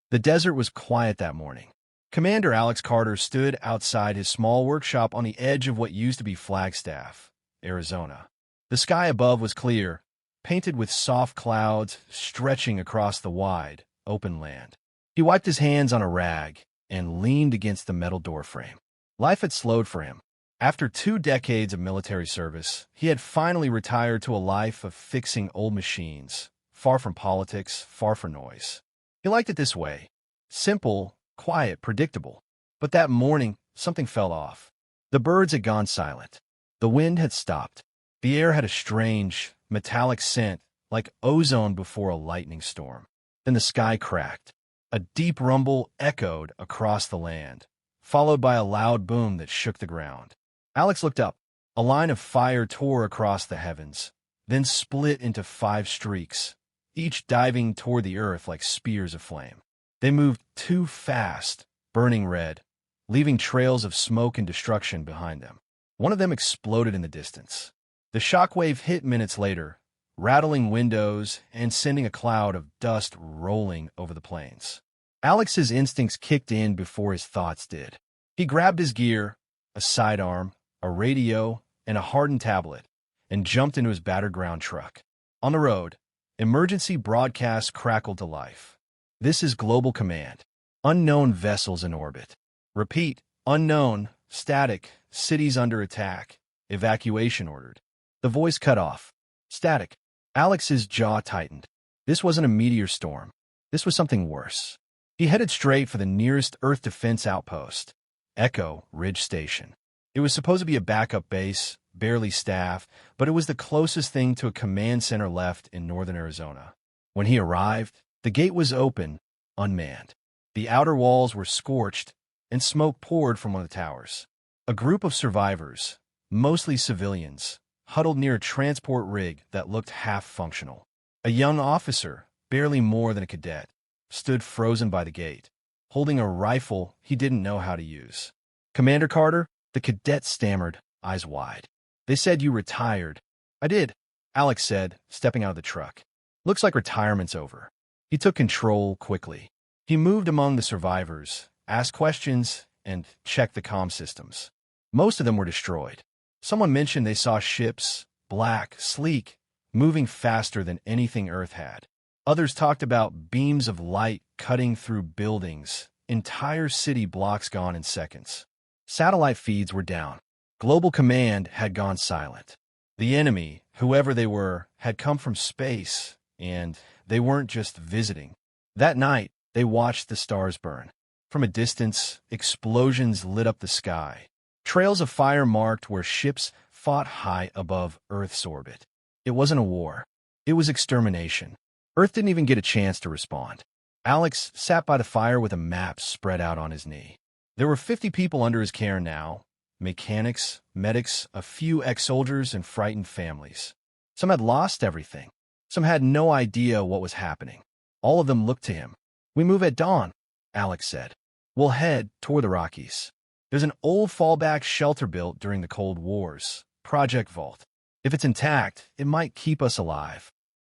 The desert was quiet that morning. Commander Alex Carter stood outside his small workshop on the edge of what used to be Flagstaff, Arizona. The sky above was clear, painted with soft clouds stretching across the wide, open land. He wiped his hands on a rag and leaned against the metal doorframe. Life had slowed for him. After 2 decades of military service, he had finally retired to a life of fixing old machines, far from politics, far from noise. He liked it this way. Simple, quiet, predictable. But that morning, something fell off. The birds had gone silent. The wind had stopped. The air had a strange, metallic scent, like ozone before a lightning storm. Then the sky cracked. A deep rumble echoed across the land, followed by a loud boom that shook the ground. Alex looked up. A line of fire tore across the heavens, then split into 5 streaks, each diving toward the earth like spears of flame. They moved too fast, burning red, leaving trails of smoke and destruction behind them. One of them exploded in the distance. The shockwave hit minutes later, rattling windows and sending a cloud of dust rolling over the plains. Alex's instincts kicked in before his thoughts did. He grabbed his gear, a sidearm, a radio, and a hardened tablet, and jumped into his battered ground truck. On the road, emergency broadcasts crackled to life. This is Global Command. Unknown vessels in orbit. Repeat, unknown, static, cities under attack, evacuation ordered. The voice cut off. Static. Alex's jaw tightened. This wasn't a meteor storm. This was something worse. He headed straight for the nearest Earth defense outpost, Echo Ridge Station. It was supposed to be a backup base, barely staffed, but it was the closest thing to a command center left in northern Arizona. When he arrived, the gate was open, unmanned. The outer walls were scorched, and smoke poured from one of the towers. A group of survivors, mostly civilians, huddled near a transport rig that looked half-functional. A young officer, barely more than a cadet, stood frozen by the gate, holding a rifle he didn't know how to use. "Commander Carter?" The cadet stammered, eyes wide. "They said you retired." "I did," Alex said, stepping out of the truck. "Looks like retirement's over." He took control quickly. He moved among the survivors, asked questions, and checked the comm systems. Most of them were destroyed. Someone mentioned they saw ships, black, sleek, moving faster than anything Earth had. Others talked about beams of light cutting through buildings, entire city blocks gone in seconds. Satellite feeds were down. Global Command had gone silent. The enemy, whoever they were, had come from space, and they weren't just visiting. That night, they watched the stars burn. From a distance, explosions lit up the sky. Trails of fire marked where ships fought high above Earth's orbit. It wasn't a war. It was extermination. Earth didn't even get a chance to respond. Alex sat by the fire with a map spread out on his knee. There were 50 people under his care now, mechanics, medics, a few ex-soldiers, and frightened families. Some had lost everything. Some had no idea what was happening. All of them looked to him. "We move at dawn," Alex said. "We'll head toward the Rockies. There's an old fallback shelter built during the Cold Wars, Project Vault. If it's intact, it might keep us alive."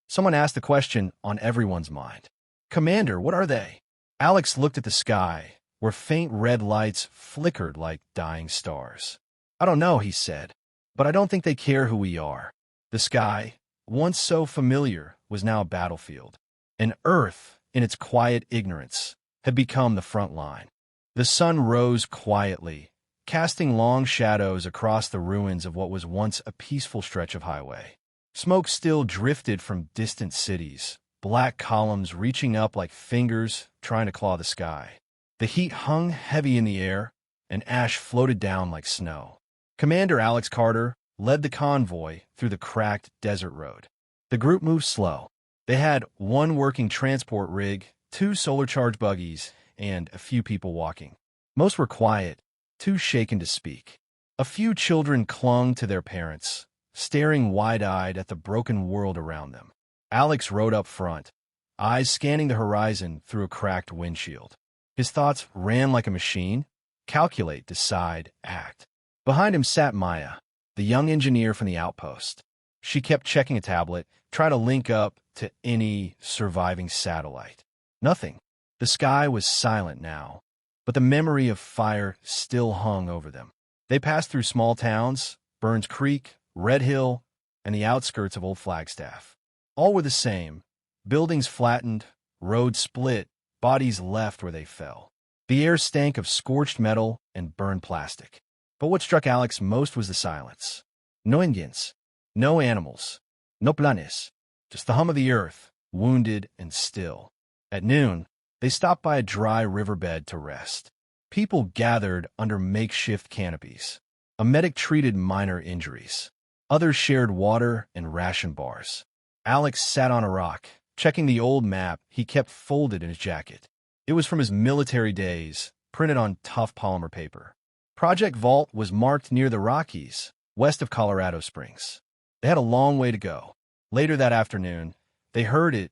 Someone asked the question on everyone's mind. "Commander, what are they?" Alex looked at the sky, where faint red lights flickered like dying stars. "I don't know," he said, "but I don't think they care who we are." The sky, once so familiar, was now a battlefield. And Earth, in its quiet ignorance, had become the front line. The sun rose quietly, casting long shadows across the ruins of what was once a peaceful stretch of highway. Smoke still drifted from distant cities, black columns reaching up like fingers trying to claw the sky. The heat hung heavy in the air, and ash floated down like snow. Commander Alex Carter led the convoy through the cracked desert road. The group moved slow. They had one working transport rig, 2 solar-charged buggies, and a few people walking. Most were quiet, too shaken to speak. A few children clung to their parents, staring wide-eyed at the broken world around them. Alex rode up front, eyes scanning the horizon through a cracked windshield. His thoughts ran like a machine: calculate, decide, act. Behind him sat Maya, the young engineer from the outpost. She kept checking a tablet, trying to link up to any surviving satellite. Nothing. The sky was silent now, but the memory of fire still hung over them. They passed through small towns, Burns Creek, Red Hill, and the outskirts of Old Flagstaff. All were the same. Buildings flattened, roads split, bodies left where they fell. The air stank of scorched metal and burned plastic. But what struck Alex most was the silence. No Indians, no animals, no planes, just the hum of the earth, wounded and still. At noon, they stopped by a dry riverbed to rest. People gathered under makeshift canopies. A medic treated minor injuries. Others shared water and ration bars. Alex sat on a rock, checking the old map he kept folded in his jacket. It was from his military days, printed on tough polymer paper. Project Vault was marked near the Rockies, west of Colorado Springs. They had a long way to go. Later that afternoon, they heard it,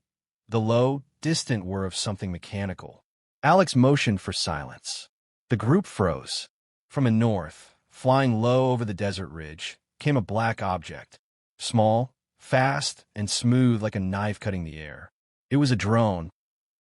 the low, distant whir of something mechanical. Alex motioned for silence. The group froze. From the north, flying low over the desert ridge, came a black object. Small, fast, and smooth like a knife cutting the air. It was a drone,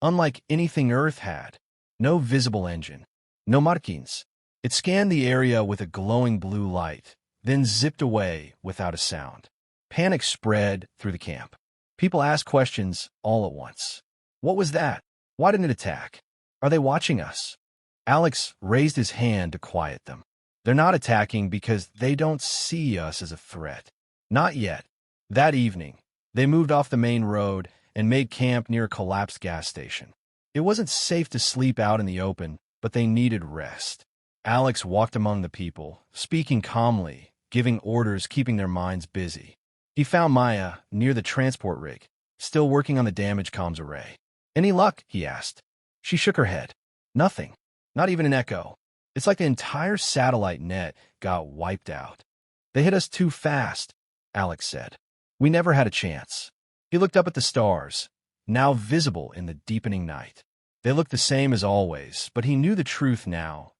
unlike anything Earth had. No visible engine. No markings. It scanned the area with a glowing blue light, then zipped away without a sound. Panic spread through the camp. People asked questions all at once. What was that? Why didn't it attack? Are they watching us? Alex raised his hand to quiet them. They're not attacking because they don't see us as a threat. Not yet. That evening, they moved off the main road and made camp near a collapsed gas station. It wasn't safe to sleep out in the open, but they needed rest. Alex walked among the people, speaking calmly, giving orders, keeping their minds busy. He found Maya near the transport rig, still working on the damaged comms array. Any luck? He asked. She shook her head. Nothing. Not even an echo. It's like the entire satellite net got wiped out. They hit us too fast, Alex said. We never had a chance. He looked up at the stars, now visible in the deepening night. They looked the same as always, but he knew the truth now.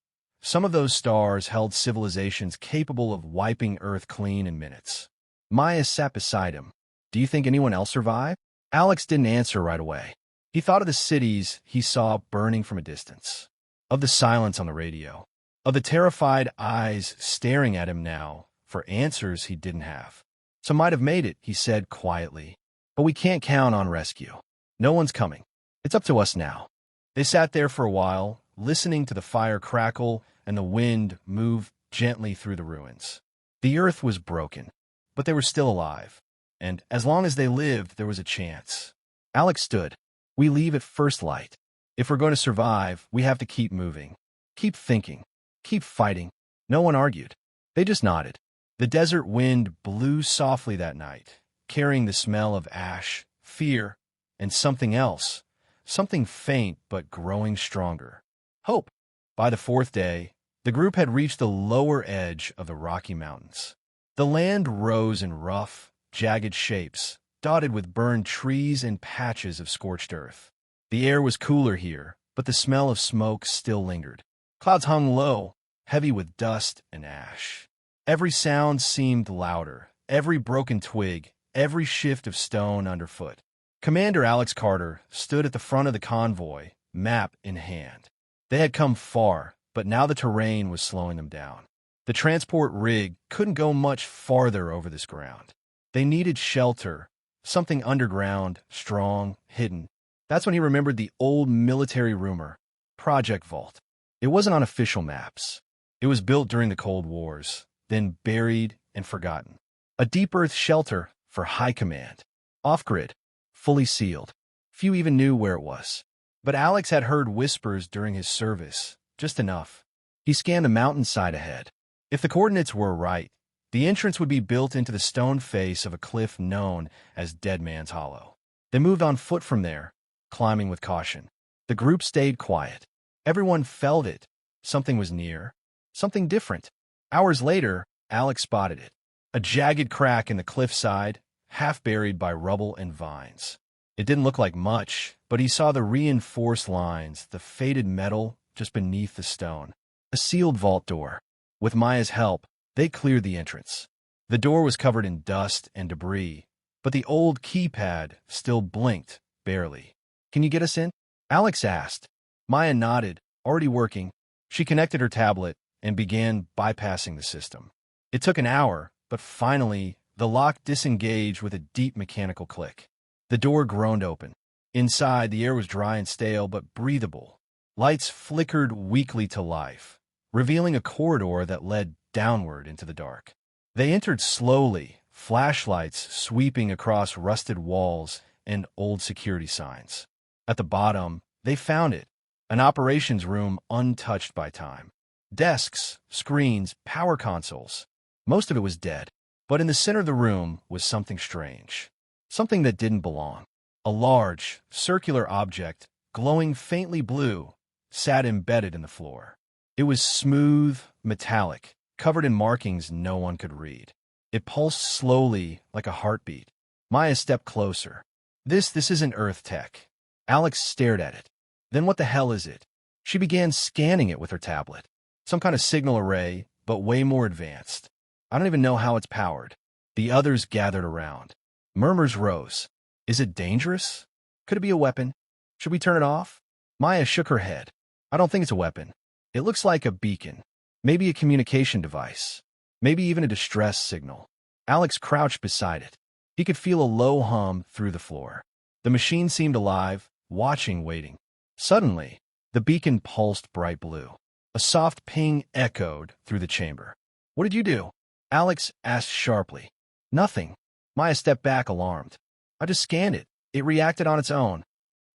Some of those stars held civilizations capable of wiping Earth clean in minutes. Maya sat beside him. Do you think anyone else survived? Alex didn't answer right away. He thought of the cities he saw burning from a distance, of the silence on the radio, of the terrified eyes staring at him now for answers he didn't have. Some might have made it, he said quietly, but we can't count on rescue. No one's coming. It's up to us now. They sat there for a while, listening to the fire crackle and the wind move gently through the ruins. The earth was broken, but they were still alive, and as long as they lived, there was a chance. Alex stood. We leave at first light. If we're going to survive, we have to keep moving. Keep thinking. Keep fighting. No one argued. They just nodded. The desert wind blew softly that night, carrying the smell of ash, fear, and something else, something faint but growing stronger. Hope. By the fourth day, the group had reached the lower edge of the Rocky Mountains. The land rose in rough, jagged shapes, dotted with burned trees and patches of scorched earth. The air was cooler here, but the smell of smoke still lingered. Clouds hung low, heavy with dust and ash. Every sound seemed louder, every broken twig, every shift of stone underfoot. Commander Alex Carter stood at the front of the convoy, map in hand. They had come far, but now the terrain was slowing them down. The transport rig couldn't go much farther over this ground. They needed shelter, something underground, strong, hidden. That's when he remembered the old military rumor, Project Vault. It wasn't on official maps. It was built during the Cold Wars, then buried and forgotten. A deep earth shelter for high command. Off-grid, fully sealed. Few even knew where it was. But Alex had heard whispers during his service, just enough. He scanned the mountainside ahead. If the coordinates were right, the entrance would be built into the stone face of a cliff known as Dead Man's Hollow. They moved on foot from there, climbing with caution. The group stayed quiet. Everyone felt it. Something was near. Something different. Hours later, Alex spotted it. A jagged crack in the cliffside, half buried by rubble and vines. It didn't look like much, but he saw the reinforced lines, the faded metal just beneath the stone. A sealed vault door. With Maya's help, they cleared the entrance. The door was covered in dust and debris, but the old keypad still blinked, barely. Can you get us in? Alex asked. Maya nodded, already working. She connected her tablet and began bypassing the system. It took an hour, but finally, the lock disengaged with a deep mechanical click. The door groaned open. Inside, the air was dry and stale, but breathable. Lights flickered weakly to life, revealing a corridor that led downward into the dark. They entered slowly, flashlights sweeping across rusted walls and old security signs. At the bottom, they found it, an operations room untouched by time. Desks, screens, power consoles. Most of it was dead, but in the center of the room was something strange. Something that didn't belong. A large, circular object, glowing faintly blue, sat embedded in the floor. It was smooth, metallic, covered in markings no one could read. It pulsed slowly, like a heartbeat. Maya stepped closer. This isn't Earth tech. Alex stared at it. Then what the hell is it? She began scanning it with her tablet. Some kind of signal array, but way more advanced. I don't even know how it's powered. The others gathered around. Murmurs rose. Is it dangerous? Could it be a weapon? Should we turn it off? Maya shook her head. I don't think it's a weapon. It looks like a beacon. Maybe a communication device. Maybe even a distress signal. Alex crouched beside it. He could feel a low hum through the floor. The machine seemed alive, watching, waiting. Suddenly, the beacon pulsed bright blue. A soft ping echoed through the chamber. What did you do? Alex asked sharply. Nothing. Maya stepped back, alarmed. I just scanned it. It reacted on its own.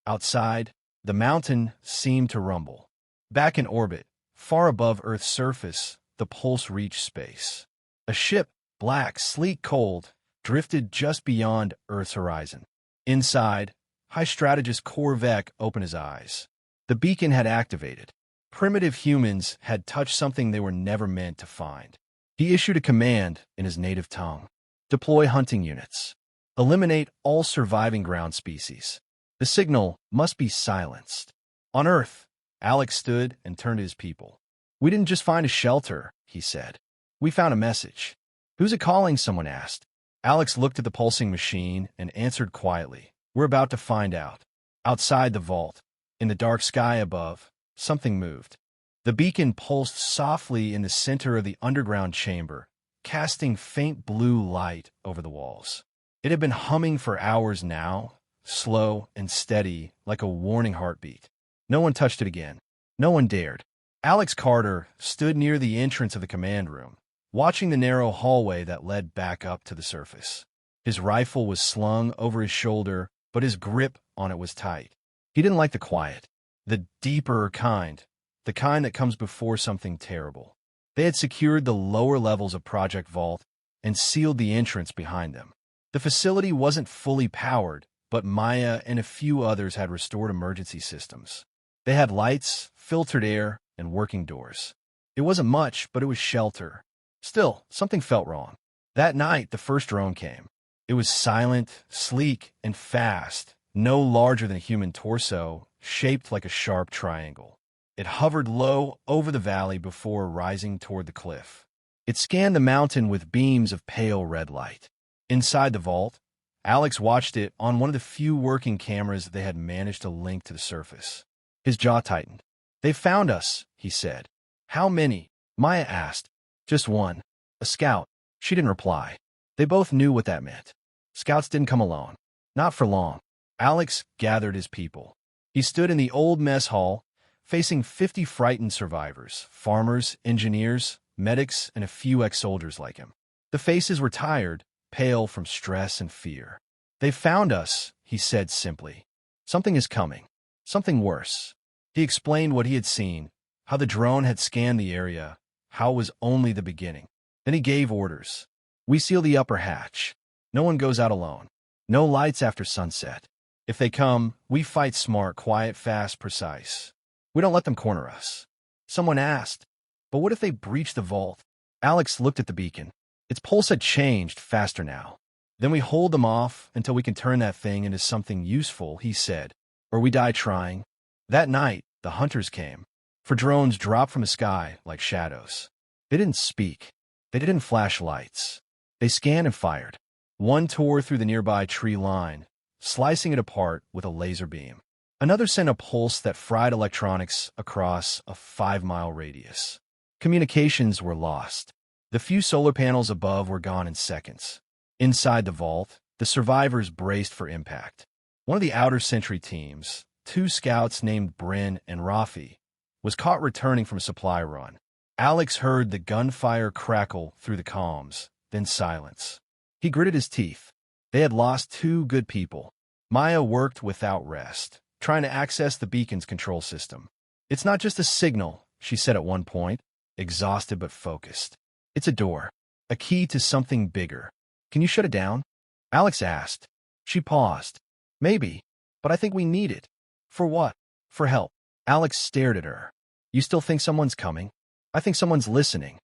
Outside, the mountain seemed to rumble. Back in orbit, far above Earth's surface, the pulse reached space. A ship, black, sleek, cold, drifted just beyond Earth's horizon. Inside, High Strategist Korvek opened his eyes. The beacon had activated. Primitive humans had touched something they were never meant to find. He issued a command in his native tongue. Deploy hunting units. Eliminate all surviving ground species. The signal must be silenced. On Earth, Alex stood and turned to his people. We didn't just find a shelter, he said. We found a message. Who's it calling? Someone asked. Alex looked at the pulsing machine and answered quietly. We're about to find out. Outside the vault, in the dark sky above, something moved. The beacon pulsed softly in the center of the underground chamber, casting faint blue light over the walls. It had been humming for hours now, slow and steady, like a warning heartbeat. No one touched it again. No one dared. Alex Carter stood near the entrance of the command room, watching the narrow hallway that led back up to the surface. His rifle was slung over his shoulder, but his grip on it was tight. He didn't like the quiet, the deeper kind, the kind that comes before something terrible. They had secured the lower levels of Project Vault and sealed the entrance behind them. The facility wasn't fully powered, but Maya and a few others had restored emergency systems. They had lights, filtered air, and working doors. It wasn't much, but it was shelter. Still, something felt wrong. That night, the first drone came. It was silent, sleek, and fast, no larger than a human torso, shaped like a sharp triangle. It hovered low over the valley before rising toward the cliff. It scanned the mountain with beams of pale red light. Inside the vault, Alex watched it on one of the few working cameras they had managed to link to the surface. His jaw tightened. They found us, he said. How many? Maya asked. Just one. A scout. She didn't reply. They both knew what that meant. Scouts didn't come alone. Not for long. Alex gathered his people. He stood in the old mess hall, facing 50 frightened survivors, farmers, engineers, medics, and a few ex-soldiers like him. The faces were tired, pale from stress and fear. They found us, he said simply. Something is coming. Something worse. He explained what he had seen, how the drone had scanned the area, how it was only the beginning. Then he gave orders. We seal the upper hatch. No one goes out alone. No lights after sunset. If they come, we fight smart, quiet, fast, precise. We don't let them corner us. Someone asked, but what if they breach the vault? Alex looked at the beacon. Its pulse had changed, faster now. Then we hold them off until we can turn that thing into something useful, he said, or we die trying. That night, the hunters came. For drones dropped from the sky like shadows. They didn't speak. They didn't flash lights. They scanned and fired. One tore through the nearby tree line, slicing it apart with a laser beam. Another sent a pulse that fried electronics across a 5-mile radius. Communications were lost. The few solar panels above were gone in seconds. Inside the vault, the survivors braced for impact. One of the outer sentry teams, 2 scouts named Bryn and Rafi, was caught returning from a supply run. Alex heard the gunfire crackle through the comms, then silence. He gritted his teeth. They had lost 2 good people. Maya worked without rest, trying to access the beacon's control system. "It's not just a signal," she said at one point, exhausted but focused. "It's a door, a key to something bigger. Can you shut it down?" Alex asked. She paused. "Maybe, but I think we need it." "For what?" "For help." Alex stared at her. "You still think someone's coming?" "I think someone's listening."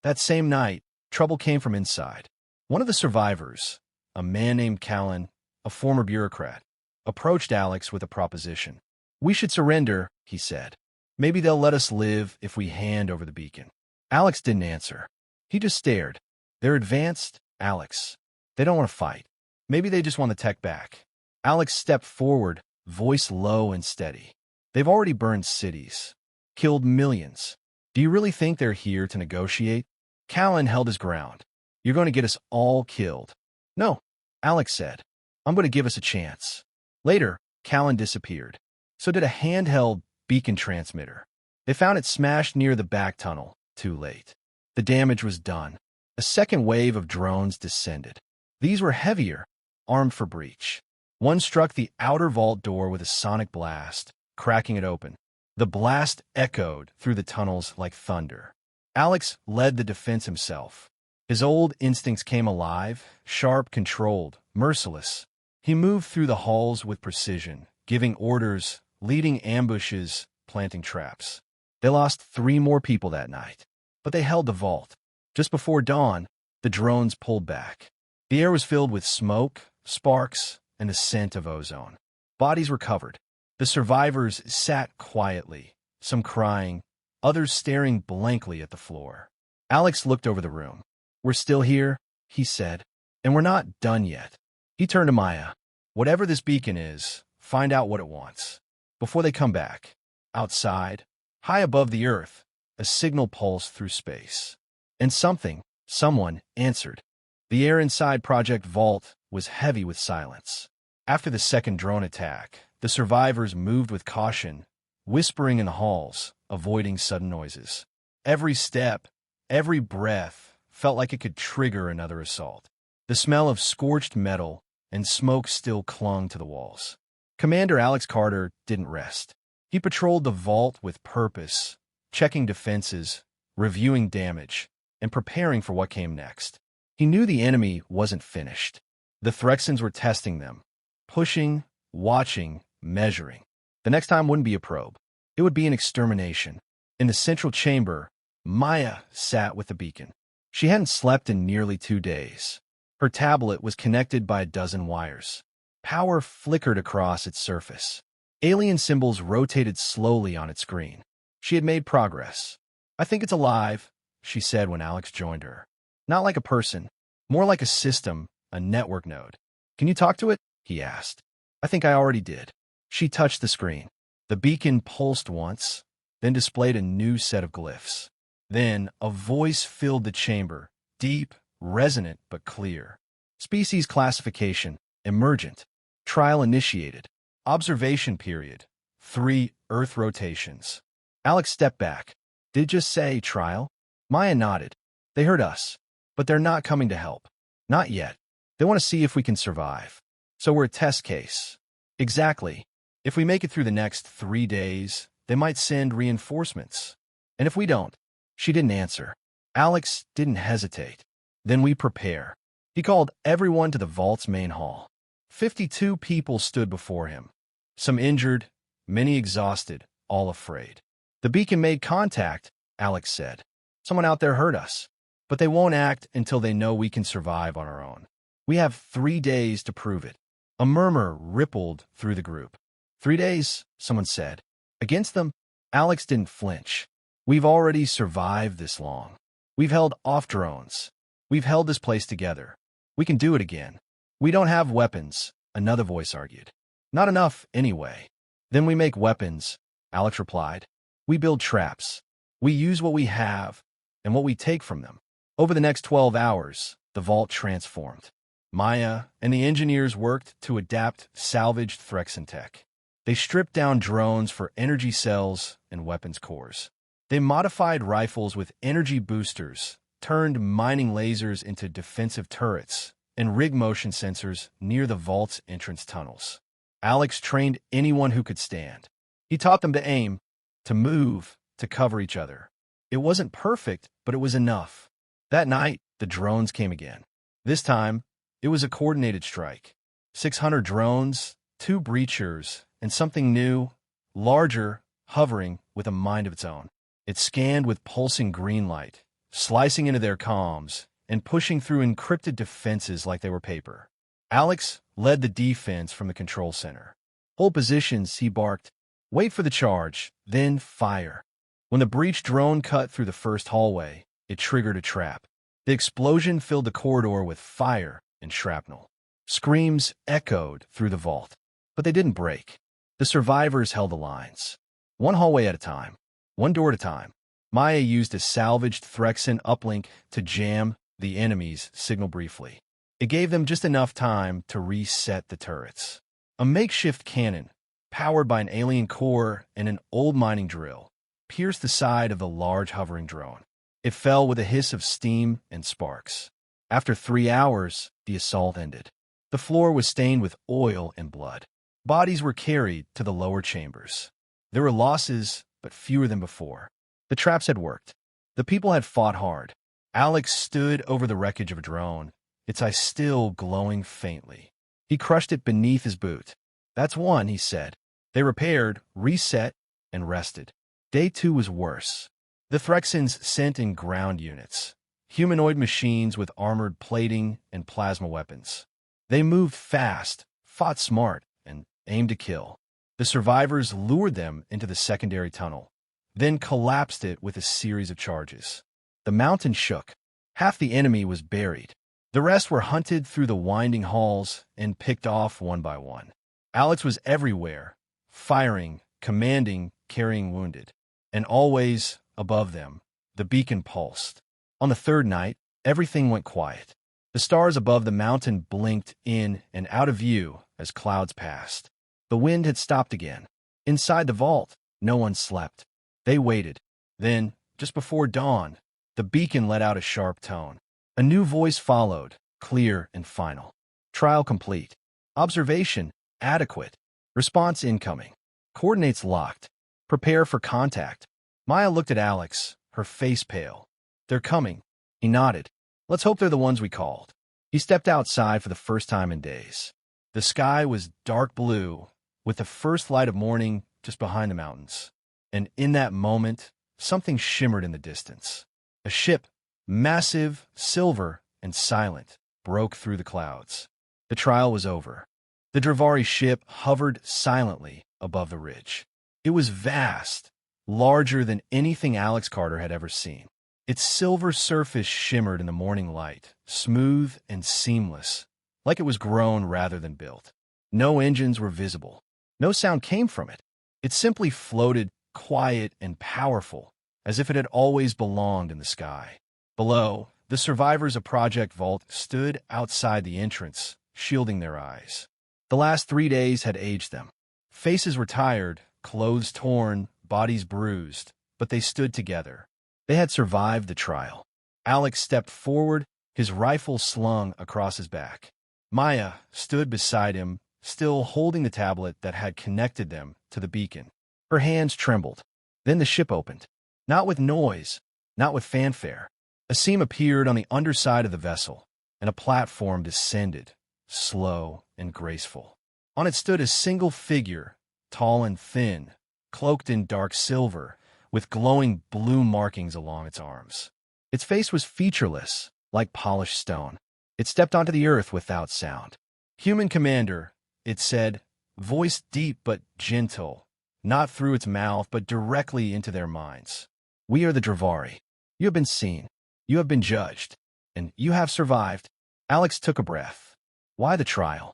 That same night, trouble came from inside. One of the survivors, a man named Callan, a former bureaucrat, approached Alex with a proposition. "We should surrender," he said. "Maybe they'll let us live if we hand over the beacon." Alex didn't answer. He just stared. "They're advanced, Alex. They don't want to fight. Maybe they just want the tech back." Alex stepped forward, voice low and steady. "They've already burned cities, killed millions. Do you really think they're here to negotiate?" Callan held his ground. "You're going to get us all killed." "No," Alex said. "I'm going to give us a chance." Later, Callan disappeared. So did a handheld beacon transmitter. They found it smashed near the back tunnel, too late. The damage was done. A second wave of drones descended. These were heavier, armed for breach. One struck the outer vault door with a sonic blast, cracking it open. The blast echoed through the tunnels like thunder. Alex led the defense himself. His old instincts came alive, sharp, controlled, merciless. He moved through the halls with precision, giving orders, leading ambushes, planting traps. They lost 3 more people that night, but they held the vault. Just before dawn, the drones pulled back. The air was filled with smoke, sparks, and the scent of ozone. Bodies were covered. The survivors sat quietly, some crying, others staring blankly at the floor. Alex looked over the room. "We're still here," he said, "and we're not done yet." He turned to Maya. "Whatever this beacon is, find out what it wants. Before they come back." Outside, high above the earth, a signal pulsed through space. And someone answered. The air inside Project Vault was heavy with silence. After the second drone attack, the survivors moved with caution, whispering in the halls, avoiding sudden noises. Every step, every breath felt like it could trigger another assault. The smell of scorched metal and smoke still clung to the walls. Commander Alex Carter didn't rest. He patrolled the vault with purpose, checking defenses, reviewing damage, and preparing for what came next. He knew the enemy wasn't finished. The Threxans were testing them, pushing, watching, measuring. The next time wouldn't be a probe. It would be an extermination. In the central chamber, Maya sat with the beacon. She hadn't slept in nearly 2 days. Her tablet was connected by a dozen wires. Power flickered across its surface. Alien symbols rotated slowly on its screen. She had made progress. "I think it's alive," she said when Alex joined her. "Not like a person, more like a system, a network node." "Can you talk to it?" he asked. "I think I already did." She touched the screen. The beacon pulsed once, then displayed a new set of glyphs. Then a voice filled the chamber, deep, resonant, but clear. "Species classification, emergent. Trial initiated. Observation period, 3 Earth rotations." Alex stepped back. "Did it just say trial?" Maya nodded. "They heard us, but they're not coming to help. Not yet. They want to see if we can survive. So we're a test case." "Exactly. If we make it through the next 3 days, they might send reinforcements. And if we don't?" She didn't answer. Alex didn't hesitate. "Then we prepare." He called everyone to the vault's main hall. 52 people stood before him. Some injured, many exhausted, all afraid. "The beacon made contact," Alex said. "Someone out there heard us. But they won't act until they know we can survive on our own. We have 3 days to prove it." A murmur rippled through the group. 3 days, someone said. Against them, Alex didn't flinch. "We've already survived this long. We've held off drones. We've held this place together. We can do it again." "We don't have weapons," another voice argued. "Not enough, anyway." Then we make weapons, Alex replied. We build traps. We use what we have and what we take from them. Over the next 12 hours, the vault transformed. Maya and the engineers worked to adapt salvaged Threxan tech. They stripped down drones for energy cells and weapons cores. They modified rifles with energy boosters, turned mining lasers into defensive turrets, and rigged motion sensors near the vault's entrance tunnels. Alex trained anyone who could stand. He taught them to aim, to move, to cover each other. It wasn't perfect, but it was enough. That night, the drones came again. This time, it was a coordinated strike. 600 drones, 2 breachers, and something new, larger, hovering with a mind of its own. It scanned with pulsing green light, slicing into their comms, and pushing through encrypted defenses like they were paper. Alex led the defense from the control center. Hold positions, he barked. Wait for the charge, then fire. When the breach drone cut through the first hallway, it triggered a trap. The explosion filled the corridor with fire and shrapnel. Screams echoed through the vault, but they didn't break. The survivors held the lines. One hallway at a time, one door at a time. Maya used a salvaged Threxan uplink to jam the enemy's signal briefly. It gave them just enough time to reset the turrets. A makeshift cannon, powered by an alien core and an old mining drill, pierced the side of the large hovering drone. It fell with a hiss of steam and sparks. After 3 hours, the assault ended. The floor was stained with oil and blood. Bodies were carried to the lower chambers. There were losses, but fewer than before. The traps had worked. The people had fought hard. Alex stood over the wreckage of a drone, its eyes still glowing faintly. He crushed it beneath his boot. That's one, he said. They repaired, reset, and rested. Day 2 was worse. The Threxans sent in ground units, humanoid machines with armored plating and plasma weapons. They moved fast, fought smart, and aimed to kill. The survivors lured them into the secondary tunnel, then collapsed it with a series of charges. The mountain shook. Half the enemy was buried. The rest were hunted through the winding halls and picked off one by one. Alex was everywhere, firing, commanding, carrying wounded. And always, above them, the beacon pulsed. On the 3rd night, everything went quiet. The stars above the mountain blinked in and out of view as clouds passed. The wind had stopped again. Inside the vault, no one slept. They waited. Then, just before dawn, the beacon let out a sharp tone. A new voice followed, clear and final. Trial complete. Observation adequate. Response incoming. Coordinates locked. Prepare for contact. Maya looked at Alex, her face pale. They're coming. He nodded. Let's hope they're the ones we called. He stepped outside for the first time in days. The sky was dark blue, with the first light of morning just behind the mountains. And in that moment, something shimmered in the distance. A ship, massive, silver, and silent, broke through the clouds. The trial was over. The Dravari ship hovered silently above the ridge. It was vast, larger than anything Alex Carter had ever seen. Its silver surface shimmered in the morning light, smooth and seamless, like it was grown rather than built. No engines were visible. No sound came from it. It simply floated, quiet and powerful, as if it had always belonged in the sky. Below, the survivors of Project Vault stood outside the entrance, shielding their eyes. The last 3 days had aged them. Faces were tired, clothes torn, bodies bruised, but they stood together. They had survived the trial. Alex stepped forward, his rifle slung across his back. Maya stood beside him, still holding the tablet that had connected them to the beacon. Her hands trembled. Then the ship opened. Not with noise, not with fanfare. A seam appeared on the underside of the vessel, and a platform descended, slow and graceful. On it stood a single figure, tall and thin, cloaked in dark silver, with glowing blue markings along its arms. Its face was featureless, like polished stone. It stepped onto the earth without sound. "Human commander," it said, voice deep but gentle, not through its mouth but directly into their minds. "We are the Dravari. You have been seen. You have been judged. And you have survived." Alex took a breath. Why the trial?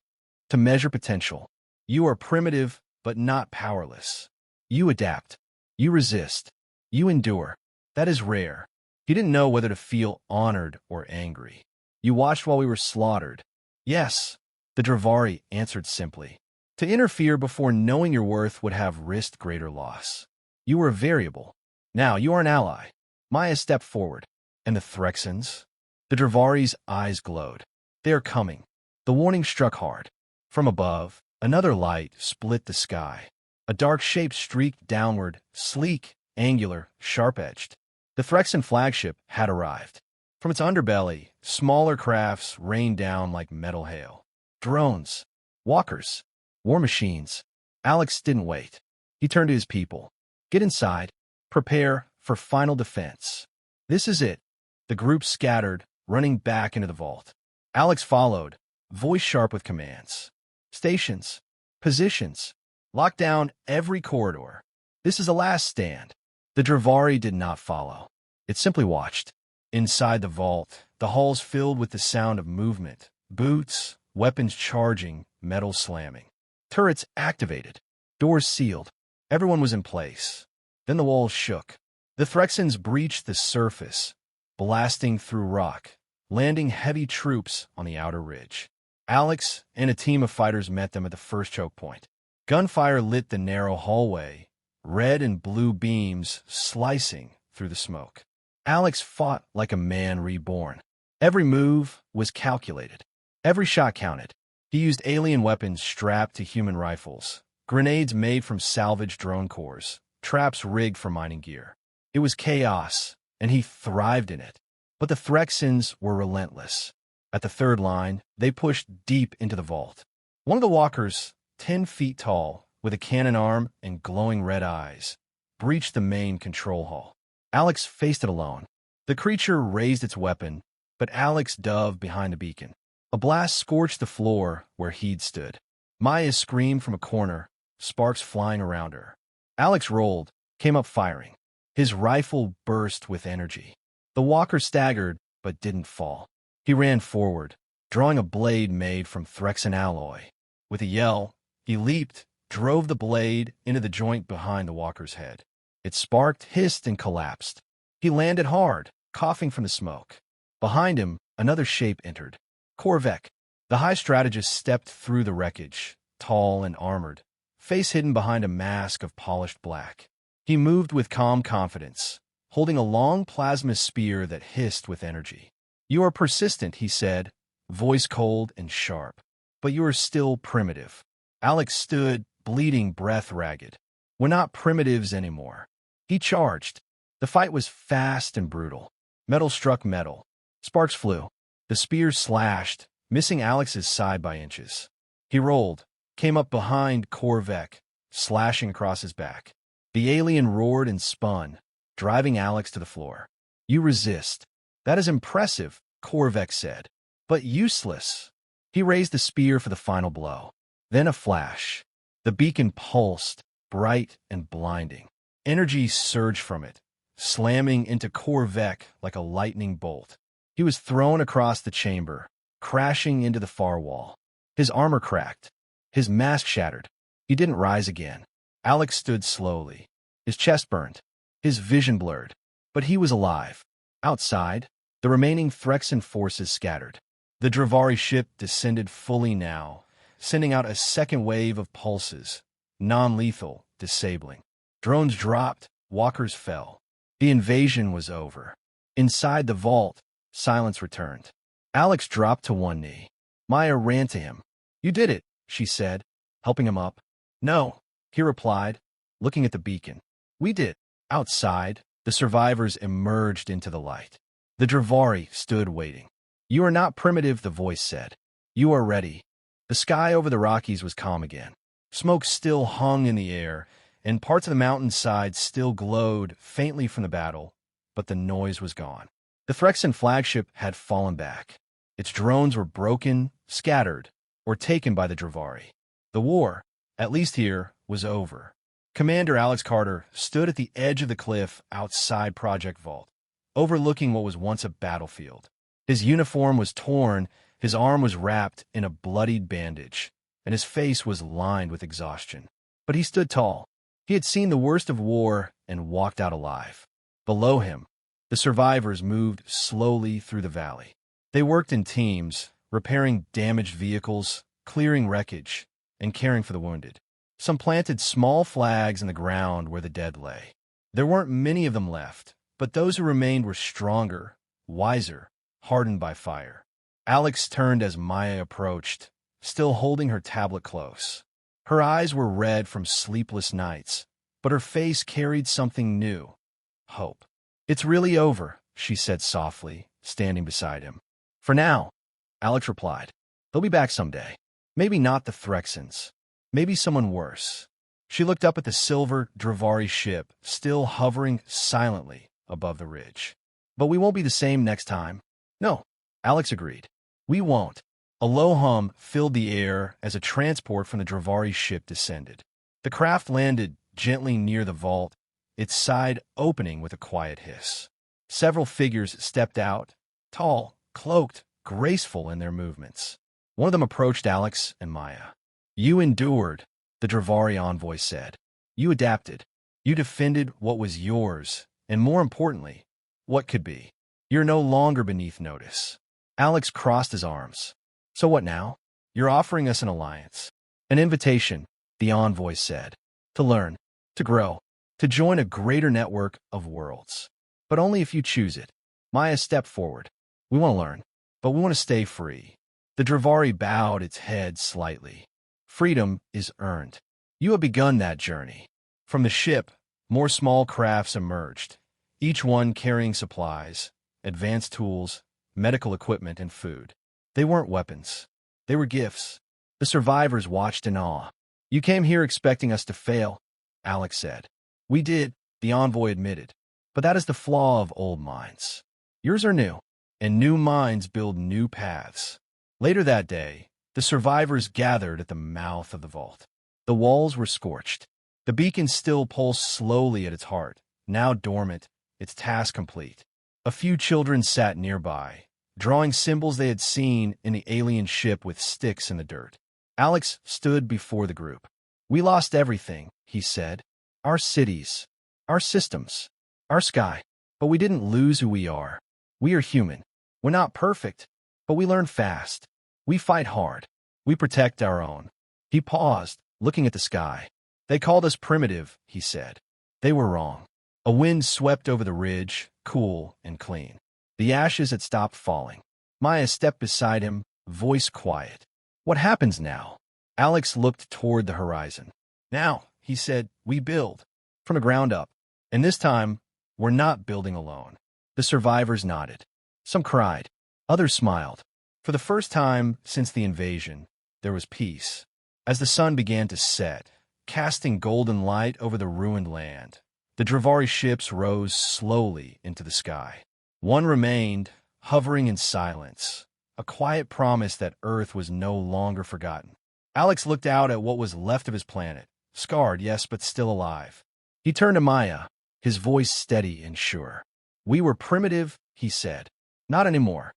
To measure potential. You are primitive, but not powerless. You adapt. You resist. You endure. That is rare. He didn't know whether to feel honored or angry. You watched while we were slaughtered. Yes, the Dravari answered simply. To interfere before knowing your worth would have risked greater loss. You were a variable. Now you are an ally. Maya stepped forward. And the Threxans? The Dravari's eyes glowed. They are coming. The warning struck hard. From above, another light split the sky. A dark shape streaked downward, sleek, angular, sharp-edged. The Threxan flagship had arrived. From its underbelly, smaller crafts rained down like metal hail. Drones. Walkers. War machines. Alex didn't wait. He turned to his people. Get inside. Prepare for final defense. This is it. The group scattered, running back into the vault. Alex followed, voice sharp with commands. Stations. Positions. Lock down every corridor. This is a last stand. The Dravari did not follow. It simply watched. Inside the vault, the halls filled with the sound of movement. Boots, weapons charging, metal slamming. Turrets activated. Doors sealed. Everyone was in place. Then the walls shook. The Threxans breached the surface, blasting through rock, landing heavy troops on the outer ridge. Alex and a team of fighters met them at the first choke point. Gunfire lit the narrow hallway, red and blue beams slicing through the smoke. Alex fought like a man reborn. Every move was calculated. Every shot counted. He used alien weapons strapped to human rifles, grenades made from salvaged drone cores, traps rigged for mining gear. It was chaos, and he thrived in it. But the Threxans were relentless. At the third line, they pushed deep into the vault. One of the walkers, 10 feet tall, with a cannon arm and glowing red eyes, breached the main control hall. Alex faced it alone. The creature raised its weapon, but Alex dove behind the beacon. A blast scorched the floor where he'd stood. Maya screamed from a corner, sparks flying around her. Alex rolled, came up firing. His rifle burst with energy. The walker staggered, but didn't fall. He ran forward, drawing a blade made from Threxan alloy. With a yell, he leaped, drove the blade into the joint behind the walker's head. It sparked, hissed, and collapsed. He landed hard, coughing from the smoke. Behind him, another shape entered. Korvek. The high strategist stepped through the wreckage, tall and armored, face hidden behind a mask of polished black. He moved with calm confidence, holding a long plasma spear that hissed with energy. You are persistent, he said, voice cold and sharp. But you are still primitive. Alex stood, bleeding, breath ragged. We're not primitives anymore. He charged. The fight was fast and brutal. Metal struck metal. Sparks flew. The spears slashed, missing Alex's side by inches. He rolled, came up behind Korvek, slashing across his back. The alien roared and spun, driving Alex to the floor. You resist. That is impressive, Korvek said, but useless. He raised the spear for the final blow. Then a flash. The beacon pulsed, bright and blinding. Energy surged from it, slamming into Korvek like a lightning bolt. He was thrown across the chamber, crashing into the far wall. His armor cracked. His mask shattered. He didn't rise again. Alex stood slowly. His chest burned. His vision blurred. But he was alive. Outside, the remaining Threxan forces scattered. The Dravari ship descended fully now, sending out a second wave of pulses, non-lethal, disabling. Drones dropped, walkers fell. The invasion was over. Inside the vault, silence returned. Alex dropped to one knee. Maya ran to him. You did it, she said, helping him up. No, he replied, looking at the beacon. We did. Outside, the survivors emerged into the light. The Dravari stood waiting. You are not primitive, the voice said. You are ready. The sky over the Rockies was calm again. Smoke still hung in the air, and parts of the mountainside still glowed faintly from the battle, but the noise was gone. The Threxan flagship had fallen back. Its drones were broken, scattered, or taken by the Dravari. The war, at least here, was over. Commander Alex Carter stood at the edge of the cliff outside Project Vault, overlooking what was once a battlefield. His uniform was torn, his arm was wrapped in a bloodied bandage, and his face was lined with exhaustion. But he stood tall. He had seen the worst of war and walked out alive. Below him, the survivors moved slowly through the valley. They worked in teams, repairing damaged vehicles, clearing wreckage, and caring for the wounded. Some planted small flags in the ground where the dead lay. There weren't many of them left, but those who remained were stronger, wiser, hardened by fire. Alex turned as Maya approached, still holding her tablet close. Her eyes were red from sleepless nights, but her face carried something new: hope. "It's really over," she said softly, standing beside him. "For now," Alex replied. "They'll be back someday. Maybe not the Threxans. Maybe someone worse." She looked up at the silver Dravari ship, still hovering silently above the ridge. "But we won't be the same next time." "No," Alex agreed. "We won't." A low hum filled the air as a transport from the Dravari ship descended. The craft landed gently near the vault, its side opening with a quiet hiss. Several figures stepped out, tall, cloaked, graceful in their movements. One of them approached Alex and Maya. "You endured," the Dravari envoy said. "You adapted. You defended what was yours, and more importantly, what could be. You're no longer beneath notice." Alex crossed his arms. "So what now? You're offering us an alliance." "An invitation," the envoy said. "To learn, to grow, to join a greater network of worlds. But only if you choose it." Maya stepped forward. "We want to learn, but we want to stay free." The Dravari bowed its head slightly. "Freedom is earned. You have begun that journey." From the ship, more small crafts emerged, each one carrying supplies, advanced tools, medical equipment, and food. They weren't weapons. They were gifts. The survivors watched in awe. "You came here expecting us to fail," Alex said. "We did," the envoy admitted. "But that is the flaw of old minds. Yours are new, and new minds build new paths." Later that day, the survivors gathered at the mouth of the vault. The walls were scorched. The beacon still pulsed slowly at its heart, now dormant, its task complete. A few children sat nearby, drawing symbols they had seen in the alien ship with sticks in the dirt. Alex stood before the group. "We lost everything," he said. "Our cities, our systems, our sky. But we didn't lose who we are. We are human. We're not perfect, but we learn fast. We fight hard. We protect our own." He paused, looking at the sky. "They called us primitive," he said. They were wrong. A wind swept over the ridge, cool and clean. The ashes had stopped falling. Maya stepped beside him, voice quiet. "What happens now?" Alex looked toward the horizon. "Now," he said, "we build. From the ground up. And this time, we're not building alone." The survivors nodded. Some cried. Others smiled. For the first time since the invasion, there was peace. As the sun began to set, casting golden light over the ruined land, the Dravari ships rose slowly into the sky. One remained, hovering in silence, a quiet promise that Earth was no longer forgotten. Alex looked out at what was left of his planet, scarred, yes, but still alive. He turned to Maya, his voice steady and sure. "We were primitive," he said. "Not anymore.